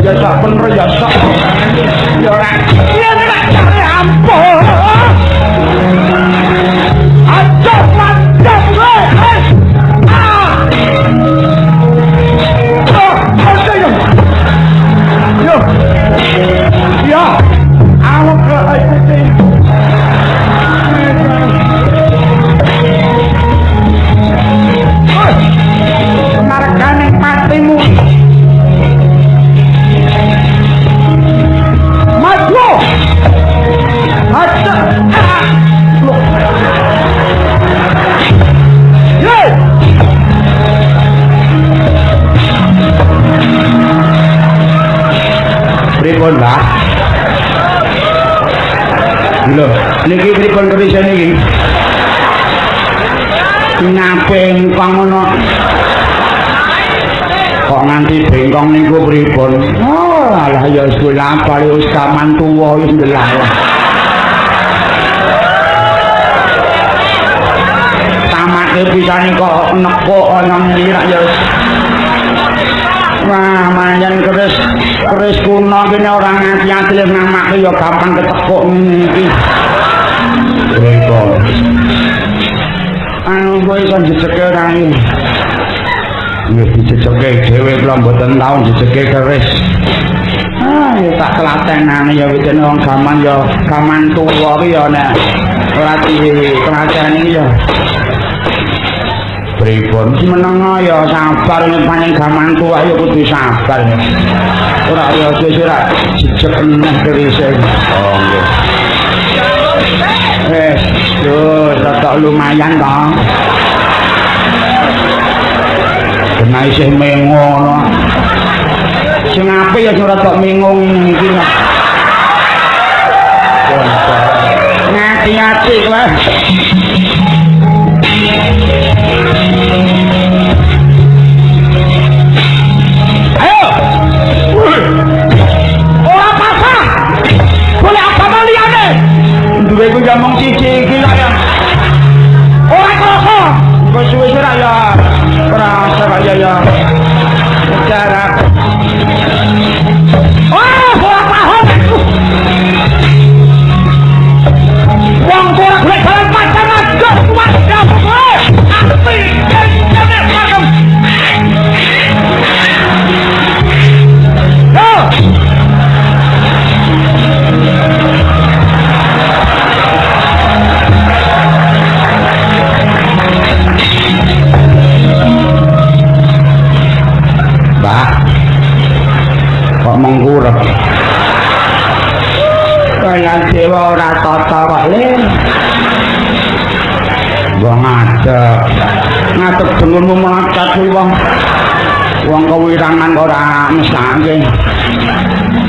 Ya sak bener ya sak. Ya ora. Ya ora ampun. Aja mantap kowe. Ah. Yo. Ya. Awak ke margane patimu. Maju. Hatta. Ye. Pripun, Mbak? Lho, niki pripun kerisane iki? Ngape engkong ngono? Kok nganti bengkong niku pripun? Oh, alah ya wis lapar wis kaman tuwa wis ndelalah. Tamake pisane kok nekuk nang mirak ya wis. Wah, manjan keris kuno kene ora ngati-ati namake ya gampang ketekuk ngene iki. Pripun? Anu kowe iso jejeke ora iki. Wis dijejeke dhewe kula mboten tau jejeke keris. Ah, ya tak telatenane ya witene wong gaman tuwa ki ya nek ora telaten iki ya. Pripun menengo ya sabar nek pancen gaman tuwa ya kudu sabar. Ora ya wis ora jejeg meneh kerise. Oh nggih. Yo, rada lumayan to. Kena isih mengono. Sing apik ya rada mengung iki. Ngati-ati kowe. Ayo. Ora pasah. Boleh apa liyane? Duwe ku ngomong siji iki kaya. Ora krasa. Kok suwe ora ya. Krasa kaya ya. Cara. Oh, ora paham. Wong ora golek dalan pacar kaya dewa ora tata kok le wong ngadeg dengunmu melacat kuwi wong kewirangan ora mesake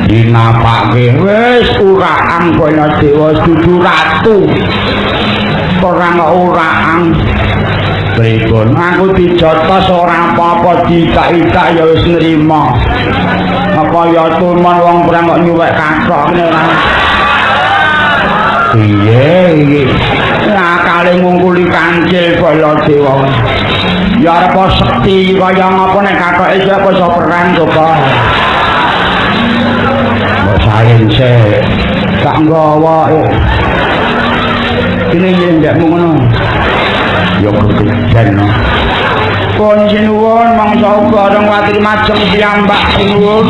dinapake wis uraan kaya dewa dudu ratu ora uraan pripun aku dijotos ora apa-apa didak-idak ya wis nrimo apa ya tuman wong perang kok nyuwek kathok ngene ora piye akale ngungkuli kancil kaya dewa ya arep sekti kaya ngapa nek kathoke iki apa iso perang coba mbok saen sik tak nggawa ini ndekmu ngono ya kegeden pun sinuwun mangsa bareng watri majeng piyambak sinuwun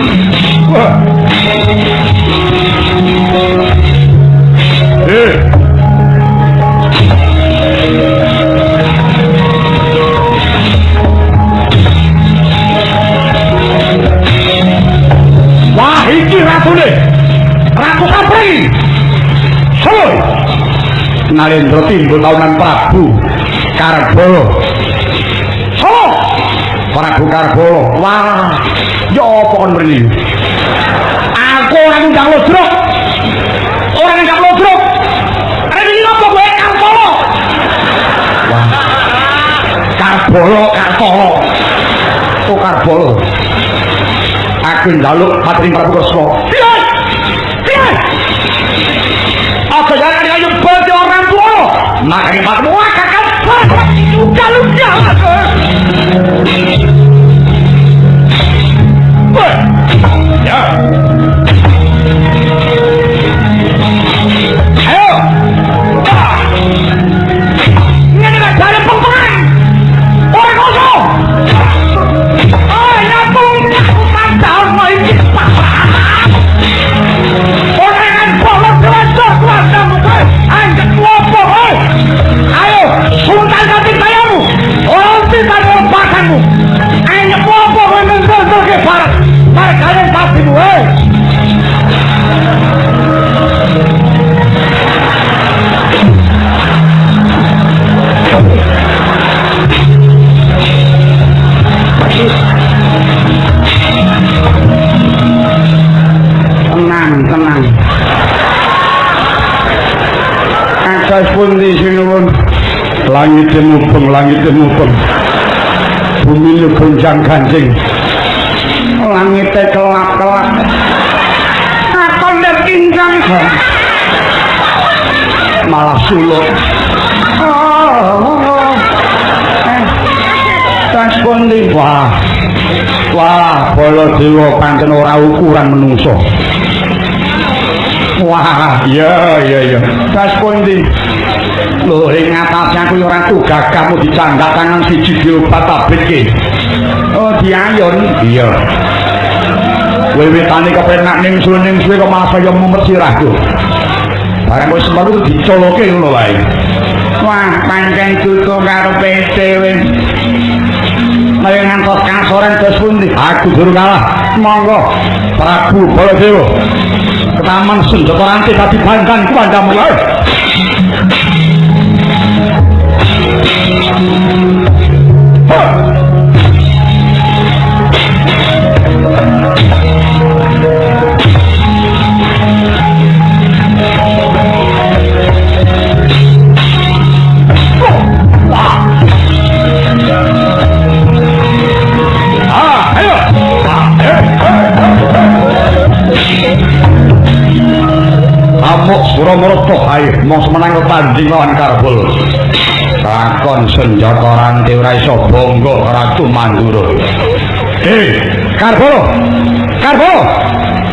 wah iki ratune Ratu Kapring Solo Nalendra timbul taunan Prabu Karbala Solo Prabu Karbala wah ya apa kon mrene aku ora ngundang lodrok rene apa kowe Karbala wah Karbala oh Karbala aku njaluk materi Prabu Kresna piye aja jalan ayo bali orang tua makane matmu kakak luka ya ayo ngene gak jalan pemperang orang kosong ya pun mantap mau iki orang bolot kelasor keluargamu anjak wopo ayo sultan ganti bayamu orang tidak melupakanmu anjak wopo menentu ke barat kalian pastimu tenang akas pun di sini pun langit mubeng bumi ini gonjang ganjing langitnya kelap-kelap akan lihat injang malah suluk tas pun di wah Baladewa pancen ora ukuran menungso wah iya tas pundi lho ing atase aku ora tugak kamu dicandhak tangan siji diobat tabit ki oh diayon iya wiwitane kepenak ning suwe kok malah kaya mumet sirahku barang wis sembaru dicoloke ngono wae wah pancen cucu karo PT wis mari ngantos kasoran dos pundi aku durung kalah monggo Prabu Baladewa Taman senjata rantai tadi bantan kepandamu Amuk Suramarta ayo mau semenang tanding lawan Karbala takon senjata rantai ora iso bangga Ratu Mandura Karbala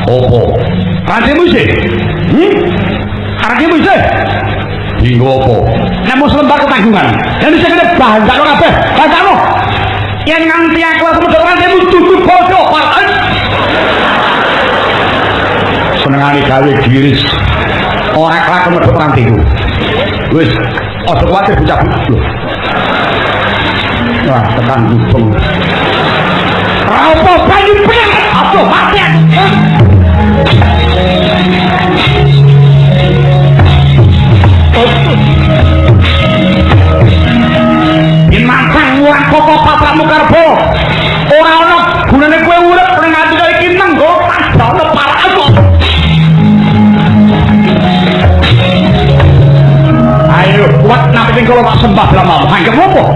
opo rantaimu sih rantaimu sih bingung opo nek mau selembar ketanggungan dan bisa kena banyak lo kabeh banyak lo yang nganti aku semenjak rantaimu tutup bodoh pakai senengane gawe giris ora kelak medhot rantiku wis aja kuwatir bocah lho wah tekan gubeng apa banyu pengen aduh mati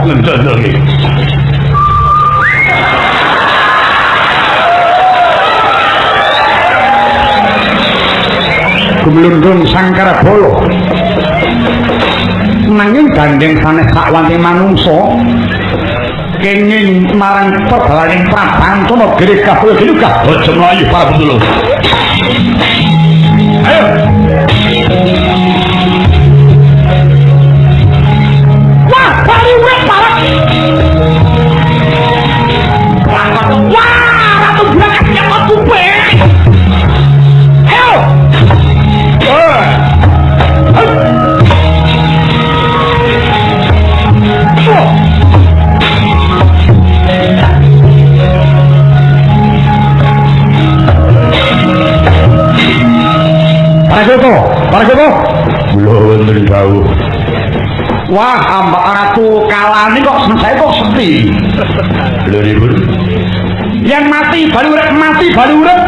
ngenteni iki. Gumlundung Sangkara Bala. Nanging gandeng sanes sakwanti manungsa kenging marang perbalaning Prabantana Giri kabeh juga aja mlayu para pendulur. Ayo. Wah, bari urip parek. Wah, ratu brakas nyekot kuping. Ayo. Paragoto. Lho wonten jauh. Wah, ambak ratu kalani kok saya kok sepi. Lho ribut. Yang mati bali urip.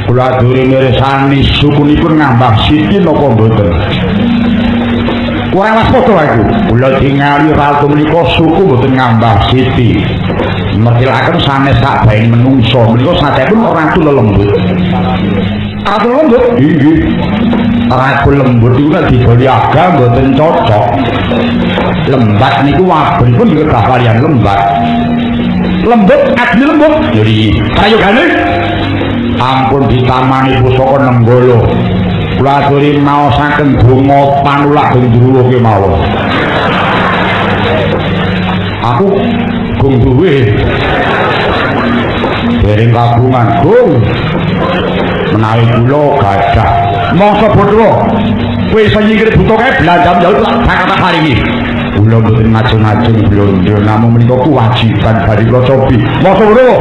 Kula duri mirsani sukunipun ngambah siti napa mboten? Kurang waspada aku. Kula tingali ratu menika suku mboten ngambah siti. Mertilaken sanes sak bae menungso menika sadeipun ratu lelembut. Ratu lembut? Nggih. Ratu lembut iku nek digoli agam mboten cocok. Lembat niku wabunipun nggih kaliyan lembat. Lembut, adil lembut. Jadi, prayogane ampun ditamani pusaka Nenggala. Kula aturi maosaken donga panulak gendruwo kemawon. Aku gung duwe dereng kagungan gung menawi kula gadah mangsa Bathara kowe iso nyingkir buta kae blandam njaluk tak paringi kula mboten ngajeng-ajeng blondro namung menika kewajiban bari kula cobi mangsa Bathara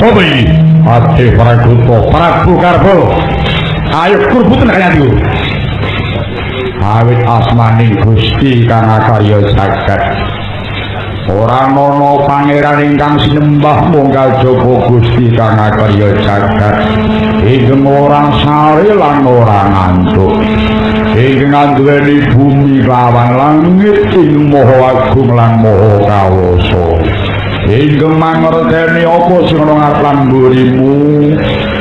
Sobi, hati Praguto, Prabu Karbo. Ayo kurbuten kalian itu. Awit asmaning Gusti kang akarya jagat. Ora ana pangeran ingkang sinembah munggal jaba Gusti kang akarya jagat. Ingkang ora sare lan ora ngantuk. Ingkang nduweni bumi lawan langit ing maha agung lan maha kawasa. Ingkang mangerteni apa sing ana ngarep lan mburimu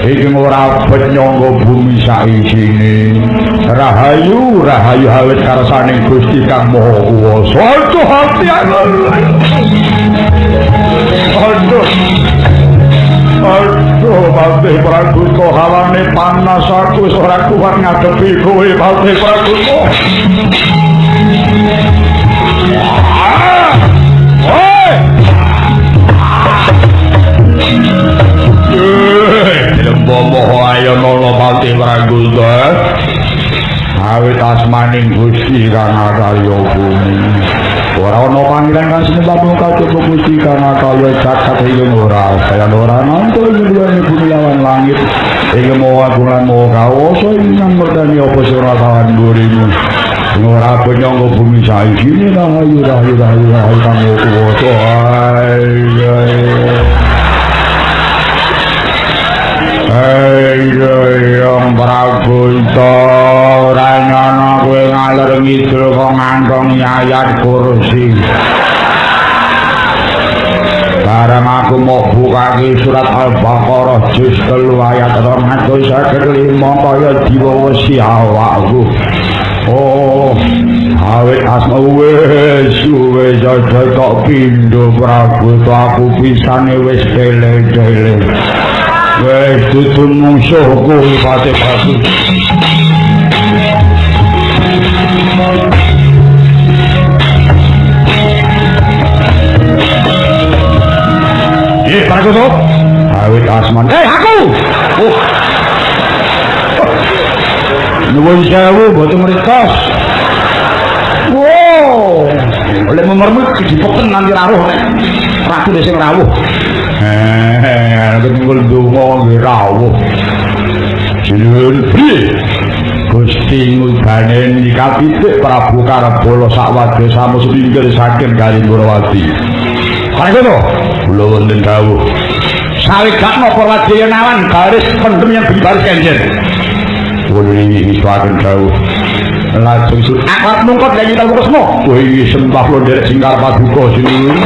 ingkang ora penyangga bumi saisine rahayu awit karsaning Gusti kang maha kuwasa aduh hati aduh Patih Praguto halane panas aku wis ora kuwat ngadepi kowe Patih Praguto Lembomo ayo nono Patih Praguto awit asmaning Gusti kang akarya bumi ora ana panggilan kang sinembah kajaba Gusti kang akarya jagat ing ora kaya ora nantul nduweni bumi lawan langit ing maha agung maha kawasa ing ngerteni apa sing ora kawan mburimu ora penyangga bumi saiki rahayu kang kuwasa yang Praguto ranyana kowe ngalor ngidul kok ngantong ayat kursi barang aku mau bukake surat Al-Baqarah juz 3 ayat 255 kaya diwawesi awakku oh awit asma wis aja tok pindho Praguto aku pisane wis tele-tele wes tutun musuhku Patih Praguto Praguto awit asman aku nuwun sewu boten mritos wow oleh memermut dipoken nanti rawuh ratu sing rawuh tunggul donga nggih rawuh Sinuwun piye? Gusti ngudane nikapitik Prabu Karabala sawadya samu sepinggir saking Kali Gurawati. Kaya kula wonten dawuh. Sawidak napa Wadyawan garis pendem yang bibaris kenjen. Kula iki saken dawuh. Lajeng sur akrab mungkot lan kita Kresna. Kowe iki sembah lo derek singkar paduka sinuwun.